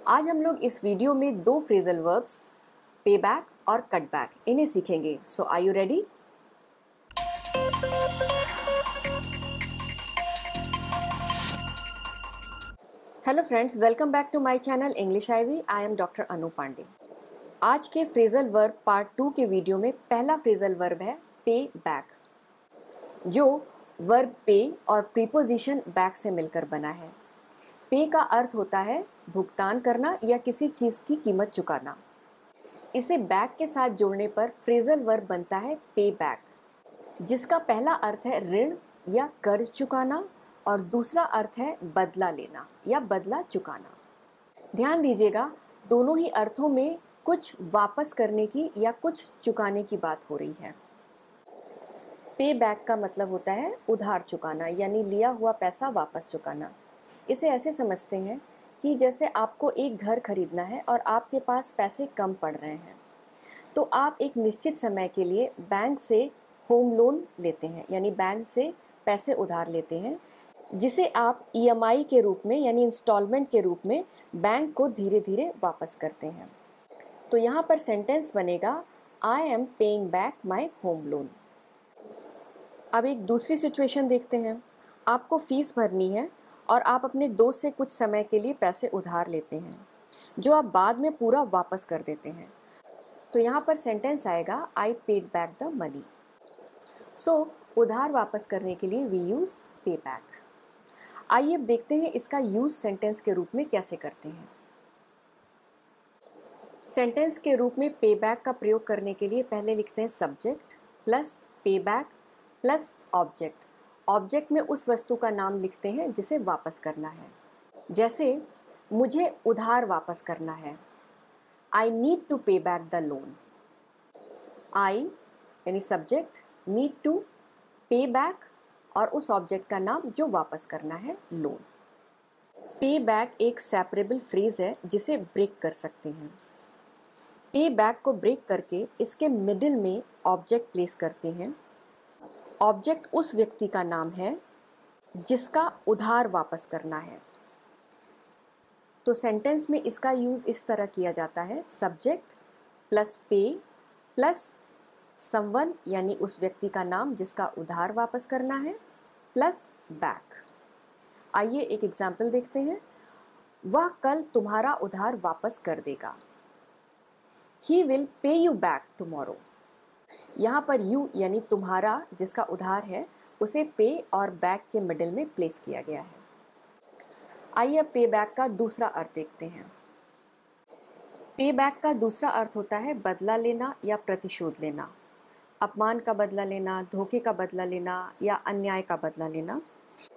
आज हम लोग इस वीडियो में दो फ्रेजल वर्ब्स पे बैक और कट बैक इन्हें सीखेंगे। So are you ready? Hello friends, welcome back to my channel English Ivy. I am doctor Anu Pandey. आज के फ्रेजल वर्ब पार्ट 2 के वीडियो में पहला फ्रेजल वर्ब है पे बैक, जो वर्ब पे और प्रीपोजिशन बैक से मिलकर बना है। पे का अर्थ होता है भुगतान करना या किसी चीज़ की कीमत चुकाना। इसे बैक के साथ जोड़ने पर फ्रेजल वर्ब बनता है पे बैक, जिसका पहला अर्थ है ऋण या कर्ज चुकाना और दूसरा अर्थ है बदला लेना या बदला चुकाना। ध्यान दीजिएगा, दोनों ही अर्थों में कुछ वापस करने की या कुछ चुकाने की बात हो रही है। पे बैक का मतलब होता है उधार चुकाना, यानी लिया हुआ पैसा वापस चुकाना। इसे ऐसे समझते हैं कि जैसे आपको एक घर खरीदना है और आपके पास पैसे कम पड़ रहे हैं, तो आप एक निश्चित समय के लिए बैंक से होम लोन लेते हैं, यानी बैंक से पैसे उधार लेते हैं, जिसे आप ईएमआई के रूप में यानी इंस्टॉलमेंट के रूप में बैंक को धीरे धीरे वापस करते हैं। तो यहाँ पर सेंटेंस बनेगा I am paying back my home loan. अब एक दूसरी सिचुएशन देखते हैं। आपको फीस भरनी है और आप अपने दोस्त से कुछ समय के लिए पैसे उधार लेते हैं, जो आप बाद में पूरा वापस कर देते हैं। तो यहाँ पर सेंटेंस आएगा I paid back the money. So उधार वापस करने के लिए वी यूज़ पे बैक। आइए अब देखते हैं इसका यूज़ सेंटेंस के रूप में कैसे करते हैं। सेंटेंस के रूप में पे बैक का प्रयोग करने के लिए पहले लिखते हैं सब्जेक्ट प्लस पे बैक प्लस ऑब्जेक्ट। ऑब्जेक्ट में उस वस्तु का नाम लिखते हैं जिसे वापस करना है। जैसे मुझे उधार वापस करना है, आई need to pay back the loan. आई यानी subject, need to, pay back और उस ऑब्जेक्ट का नाम जो वापस करना है, लोन। पे बैक एक सेपरेबल फ्रेज है जिसे ब्रेक कर सकते हैं। पे बैक को ब्रेक करके इसके मिडिल में ऑब्जेक्ट प्लेस करते हैं। ऑब्जेक्ट उस व्यक्ति का नाम है जिसका उधार वापस करना है। तो सेंटेंस में इसका यूज़ इस तरह किया जाता है सब्जेक्ट प्लस पे प्लस समवन यानी उस व्यक्ति का नाम जिसका उधार वापस करना है प्लस बैक। आइए एक एग्जाम्पल देखते हैं। वह कल तुम्हारा उधार वापस कर देगा। He will pay you back tomorrow. यहाँ पर यू यानी तुम्हारा जिसका उधार है, उसे पे और बैक के मिडिल में प्लेस किया गया है। आइए अब पे बैक का दूसरा अर्थ देखते हैं। पे बैक का दूसरा अर्थ होता है बदला लेना या प्रतिशोध लेना। अपमान का बदला लेना, धोखे का बदला लेना या अन्याय का बदला लेना।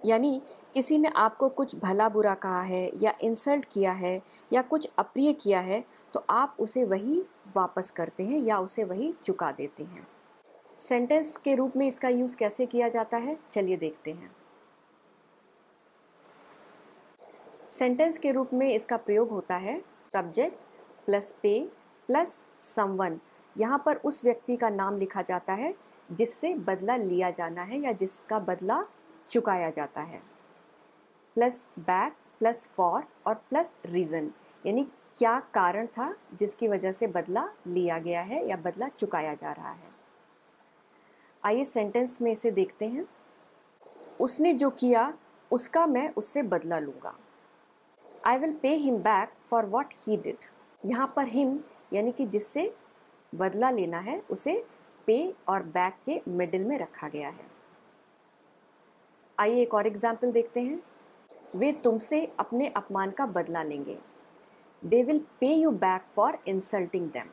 यानी किसी ने आपको कुछ भला बुरा कहा है या इंसल्ट किया है या कुछ अप्रिय किया है, तो आप उसे वही वापस करते हैं या उसे वही चुका देते हैं। सेंटेंस के रूप में इसका यूज़ कैसे किया जाता है, चलिए देखते हैं। सेंटेंस के रूप में इसका प्रयोग होता है सब्जेक्ट प्लस पे प्लस समवन। यहाँ पर उस व्यक्ति का नाम लिखा जाता है जिससे बदला लिया जाना है या जिसका बदला चुकाया जाता है, प्लस बैक प्लस फॉर और प्लस रीज़न, यानी क्या कारण था जिसकी वजह से बदला लिया गया है या बदला चुकाया जा रहा है। आइए सेंटेंस में इसे देखते हैं। उसने जो किया उसका मैं उससे बदला लूँगा। I will pay him back for what he did. यहाँ पर हिम यानी कि जिससे बदला लेना है, उसे पे और बैक के मिडिल में रखा गया है। आइए एक और एग्जाम्पल देखते हैं। वे तुमसे अपने अपमान का बदला लेंगे। They will pay you back for insulting them.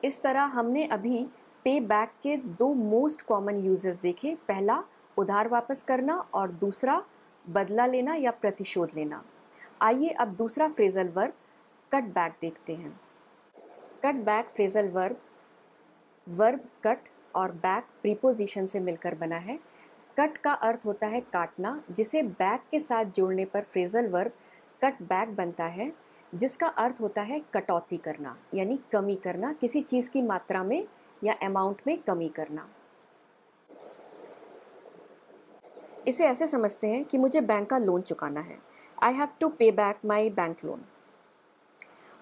इस तरह हमने अभी पे बैक के दो मोस्ट कॉमन यूजेस देखे। पहला उधार वापस करना और दूसरा बदला लेना या प्रतिशोध लेना। आइए अब दूसरा फ्रेजल वर्ब कट बैक देखते हैं। Cut back phrasal verb cut और बैक प्रीपोजिशन से मिलकर बना है। कट का अर्थ होता है काटना, जिसे बैक के साथ जोड़ने पर फ्रेजल वर्ब कट बैक बनता है, जिसका अर्थ होता है कटौती करना यानी कमी करना, किसी चीज़ की मात्रा में या अमाउंट में कमी करना। इसे ऐसे समझते हैं कि मुझे बैंक का लोन चुकाना है। I have to pay back my bank loan.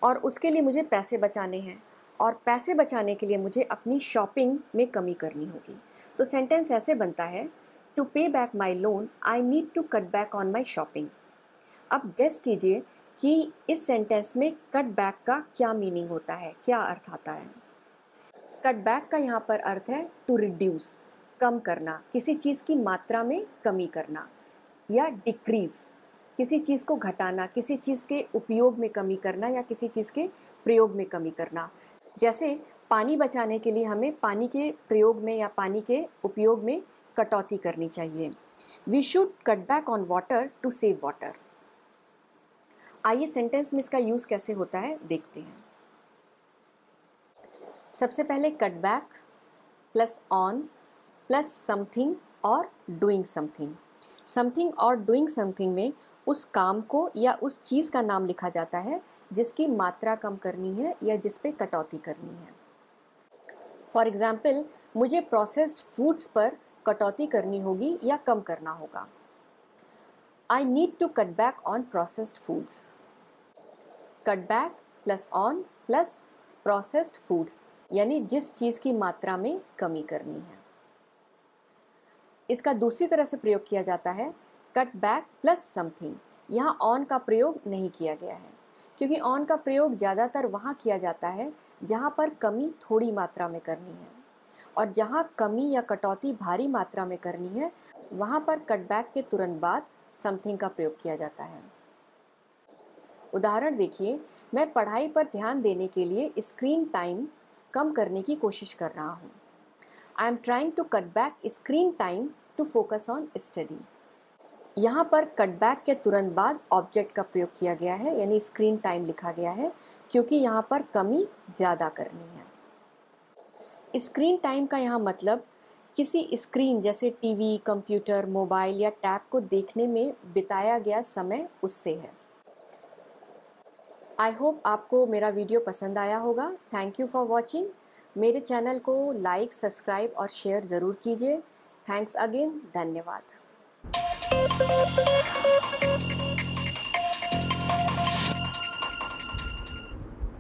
और उसके लिए मुझे पैसे बचाने हैं, और पैसे बचाने के लिए मुझे अपनी शॉपिंग में कमी करनी होगी। तो सेंटेंस ऐसे बनता है, to pay back my loan I need to cut back on my shopping. अब गेस कीजिए कि इस सेंटेंस में कट बैक का क्या मीनिंग होता है, क्या अर्थ आता है। कट बैक का यहाँ पर अर्थ है टू रिड्यूस, कम करना, किसी चीज़ की मात्रा में कमी करना, या डिक्रीज़, किसी चीज़ को घटाना, किसी चीज़ के उपयोग में कमी करना या किसी चीज़ के प्रयोग में कमी करना। जैसे पानी बचाने के लिए हमें पानी के प्रयोग में या पानी के उपयोग में कटौती करनी चाहिए। We should cut back on water to save water. आइए सेंटेंस में इसका यूज़ कैसे होता है देखते हैं। सबसे पहले cut back plus on plus something और डूइंग समथिंग। समथिंग और डूइंग समथिंग में उस काम को या उस चीज़ का नाम लिखा जाता है जिसकी मात्रा कम करनी है या जिस पे कटौती करनी है। फॉर एग्ज़ाम्पल, मुझे प्रोसेस्ड फूड्स पर कटौती करनी होगी या कम करना होगा। I need to cut back on processed foods. Cut back plus on plus processed foods, यानी जिस चीज़ की मात्रा में कमी करनी है। इसका दूसरी तरह से प्रयोग किया जाता है, कट बैक प्लस समथिंग। यहाँ ऑन का प्रयोग नहीं किया गया है, क्योंकि ऑन का प्रयोग ज़्यादातर वहाँ किया जाता है जहाँ पर कमी थोड़ी मात्रा में करनी है, और जहाँ कमी या कटौती भारी मात्रा में करनी है वहाँ पर कट बैक के तुरंत बाद समथिंग का प्रयोग किया जाता है। उदाहरण देखिए, मैं पढ़ाई पर ध्यान देने के लिए स्क्रीन टाइम कम करने की कोशिश कर रहा हूँ। I am trying to cut back screen time to focus on study. यहाँ पर कट बैक के तुरंत बाद ऑब्जेक्ट का प्रयोग किया गया है, यानी स्क्रीन टाइम लिखा गया है, क्योंकि यहाँ पर कमी ज़्यादा करनी है। स्क्रीन टाइम का यहाँ मतलब किसी स्क्रीन जैसे टीवी, कंप्यूटर, मोबाइल या टैब को देखने में बिताया गया समय उससे है। आई होप आपको मेरा वीडियो पसंद आया होगा। Thank you for watching. मेरे चैनल को लाइक, सब्सक्राइब और शेयर ज़रूर कीजिए। थैंक्स अगेन, धन्यवाद।